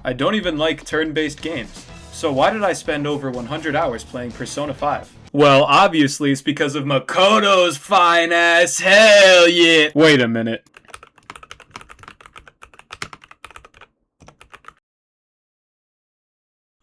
I don't even like turn-based games. So why did I spend over 100 hours playing Persona 5? Well, obviously it's because of Makoto's fine ass, hell yeah! Wait a minute.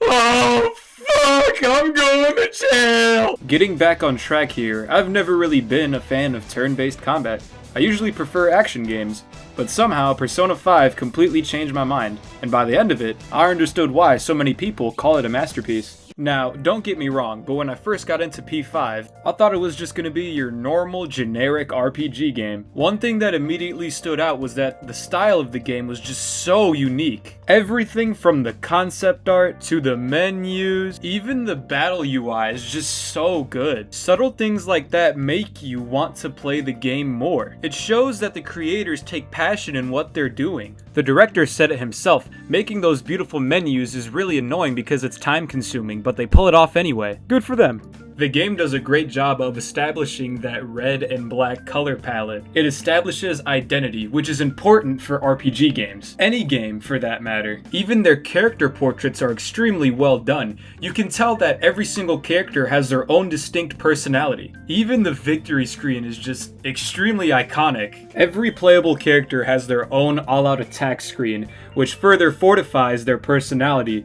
Oh, fuck, I'm going to jail! Getting back on track here, I've never really been a fan of turn-based combat. I usually prefer action games, but somehow Persona 5 completely changed my mind, and by the end of it, I understood why so many people call it a masterpiece. Now, don't get me wrong, but when I first got into P5, I thought it was just gonna be your normal, generic RPG game. One thing that immediately stood out was that the style of the game was just so unique. Everything from the concept art to the menus, even the battle UI is just so good. Subtle things like that make you want to play the game more. It shows that the creators take passion in what they're doing. The director said it himself, making those beautiful menus is really annoying because it's time consuming, but they pull it off anyway. Good for them. The game does a great job of establishing that red and black color palette. It establishes identity, which is important for RPG games. Any game, for that matter. Even their character portraits are extremely well done. You can tell that every single character has their own distinct personality. Even the victory screen is just extremely iconic. Every playable character has their own all-out attack screen, which further fortifies their personality.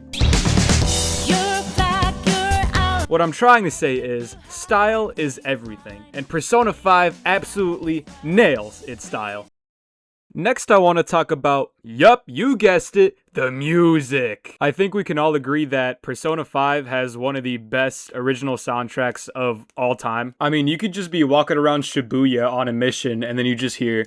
What I'm trying to say is, style is everything, and Persona 5 absolutely nails its style. Next I want to talk about, yup, you guessed it, the music. I think we can all agree that Persona 5 has one of the best original soundtracks of all time. I mean, you could just be walking around Shibuya on a mission and then you just hear...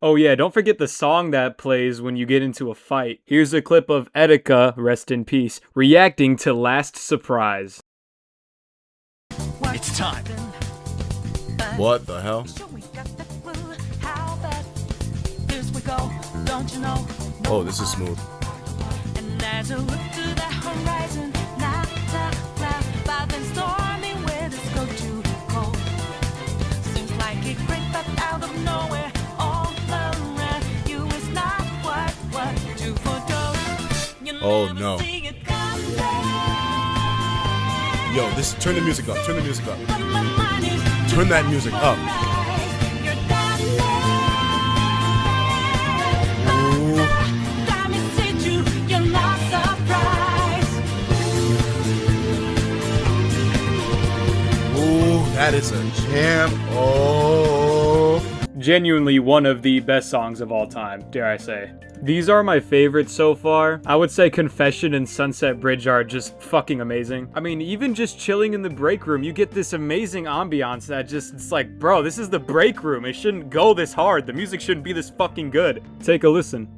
Oh yeah, don't forget the song that plays when you get into a fight. Here's a clip of Etika, rest in peace, reacting to Last Surprise. It's time. What the hell? Oh, this is smooth. Oh no. Yo, turn the music up, turn the music up. Turn that music up. Ooh, that is a jam. Oh. Genuinely one of the best songs of all time, dare I say. These are my favorites so far. I would say Confession and Sunset Bridge are just fucking amazing. I mean, even just chilling in the break room, you get this amazing ambiance that just, it's like, bro, this is the break room. It shouldn't go this hard. The music shouldn't be this fucking good. Take a listen.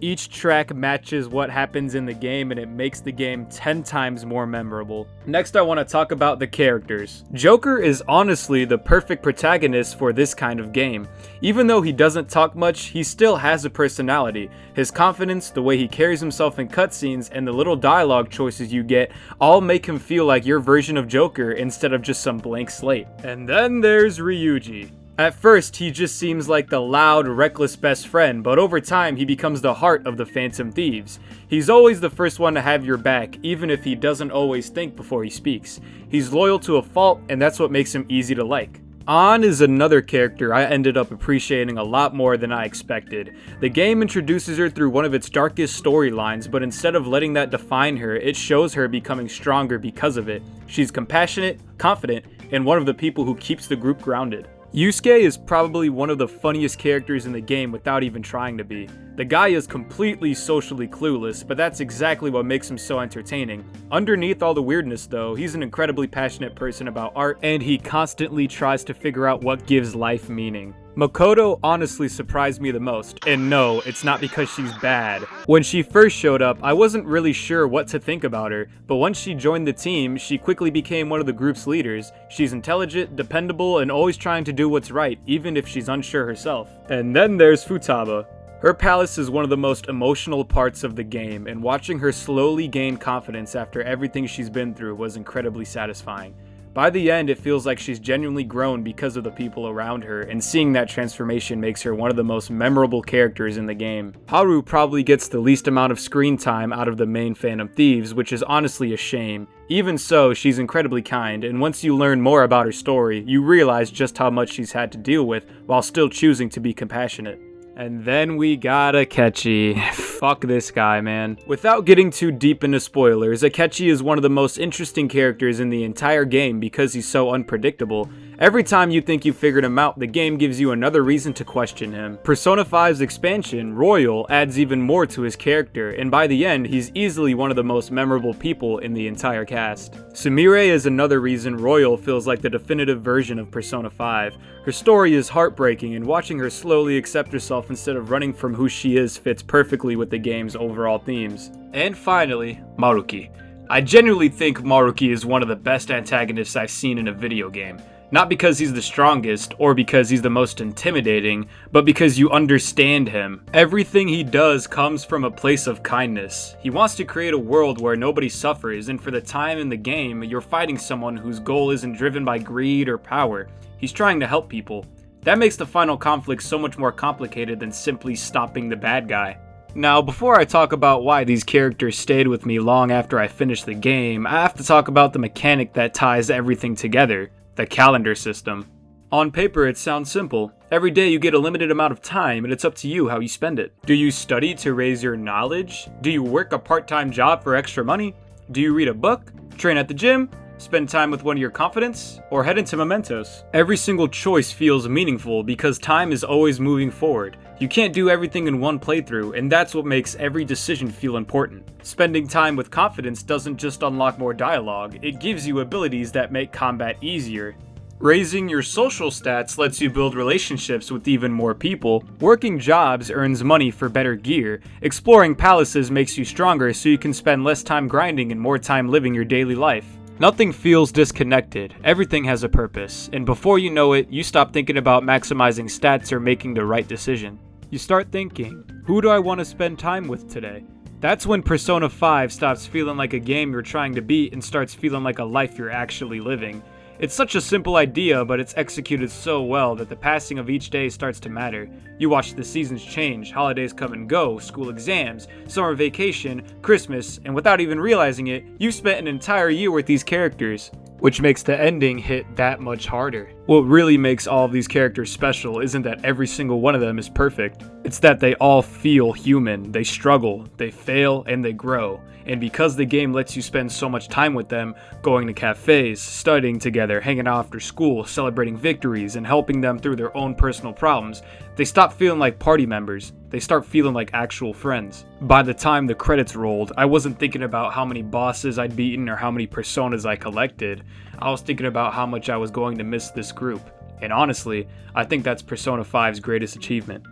Each track matches what happens in the game and it makes the game 10 times more memorable. Next I want to talk about the characters. Joker is honestly the perfect protagonist for this kind of game. Even though he doesn't talk much, he still has a personality. His confidence, the way he carries himself in cutscenes, and the little dialogue choices you get all make him feel like your version of Joker instead of just some blank slate. And then there's Ryuji. At first, he just seems like the loud, reckless best friend, but over time, he becomes the heart of the Phantom Thieves. He's always the first one to have your back, even if he doesn't always think before he speaks. He's loyal to a fault, and that's what makes him easy to like. Ann is another character I ended up appreciating a lot more than I expected. The game introduces her through one of its darkest storylines, but instead of letting that define her, it shows her becoming stronger because of it. She's compassionate, confident, and one of the people who keeps the group grounded. Yusuke is probably one of the funniest characters in the game without even trying to be. The guy is completely socially clueless, but that's exactly what makes him so entertaining. Underneath all the weirdness though, he's an incredibly passionate person about art, and he constantly tries to figure out what gives life meaning. Makoto honestly surprised me the most, and no, it's not because she's bad. When she first showed up, I wasn't really sure what to think about her, but once she joined the team, she quickly became one of the group's leaders. She's intelligent, dependable, and always trying to do what's right, even if she's unsure herself. And then there's Futaba. Her palace is one of the most emotional parts of the game, and watching her slowly gain confidence after everything she's been through was incredibly satisfying. By the end, it feels like she's genuinely grown because of the people around her, and seeing that transformation makes her one of the most memorable characters in the game. Haru probably gets the least amount of screen time out of the main Phantom Thieves, which is honestly a shame. Even so, she's incredibly kind, and once you learn more about her story, you realize just how much she's had to deal with while still choosing to be compassionate. And then we got Akechi. Fuck this guy, man. Without getting too deep into spoilers, Akechi is one of the most interesting characters in the entire game because he's so unpredictable. Every time you think you figured him out, the game gives you another reason to question him. Persona 5's expansion, Royal, adds even more to his character, and by the end, he's easily one of the most memorable people in the entire cast. Sumire is another reason Royal feels like the definitive version of Persona 5. Her story is heartbreaking, and watching her slowly accept herself instead of running from who she is fits perfectly with the game's overall themes. And finally, Maruki. I genuinely think Maruki is one of the best antagonists I've seen in a video game. Not because he's the strongest, or because he's the most intimidating, but because you understand him. Everything he does comes from a place of kindness. He wants to create a world where nobody suffers, and for the time in the game, you're fighting someone whose goal isn't driven by greed or power. He's trying to help people. That makes the final conflict so much more complicated than simply stopping the bad guy. Now, before I talk about why these characters stayed with me long after I finished the game, I have to talk about the mechanic that ties everything together. The calendar system. On paper, it sounds simple. Every day you get a limited amount of time, and it's up to you how you spend it. Do you study to raise your knowledge? Do you work a part-time job for extra money? Do you read a book? Train at the gym? Spend time with one of your confidants? Or head into mementos? Every single choice feels meaningful because time is always moving forward. You can't do everything in one playthrough, and that's what makes every decision feel important. Spending time with confidence doesn't just unlock more dialogue, it gives you abilities that make combat easier. Raising your social stats lets you build relationships with even more people. Working jobs earns money for better gear. Exploring palaces makes you stronger so you can spend less time grinding and more time living your daily life. Nothing feels disconnected, everything has a purpose, and before you know it, you stop thinking about maximizing stats or making the right decision. You start thinking, who do I want to spend time with today? That's when Persona 5 stops feeling like a game you're trying to beat and starts feeling like a life you're actually living. It's such a simple idea, but it's executed so well that the passing of each day starts to matter. You watch the seasons change, holidays come and go, school exams, summer vacation, Christmas, and without even realizing it, you've spent an entire year with these characters, which makes the ending hit that much harder. What really makes all of these characters special isn't that every single one of them is perfect. It's that they all feel human, they struggle, they fail, and they grow. And because the game lets you spend so much time with them, going to cafes, studying together, hanging out after school, celebrating victories, and helping them through their own personal problems, they stop feeling like party members. They start feeling like actual friends. By the time the credits rolled, I wasn't thinking about how many bosses I'd beaten or how many personas I collected. I was thinking about how much I was going to miss this group. And honestly, I think that's Persona 5's greatest achievement.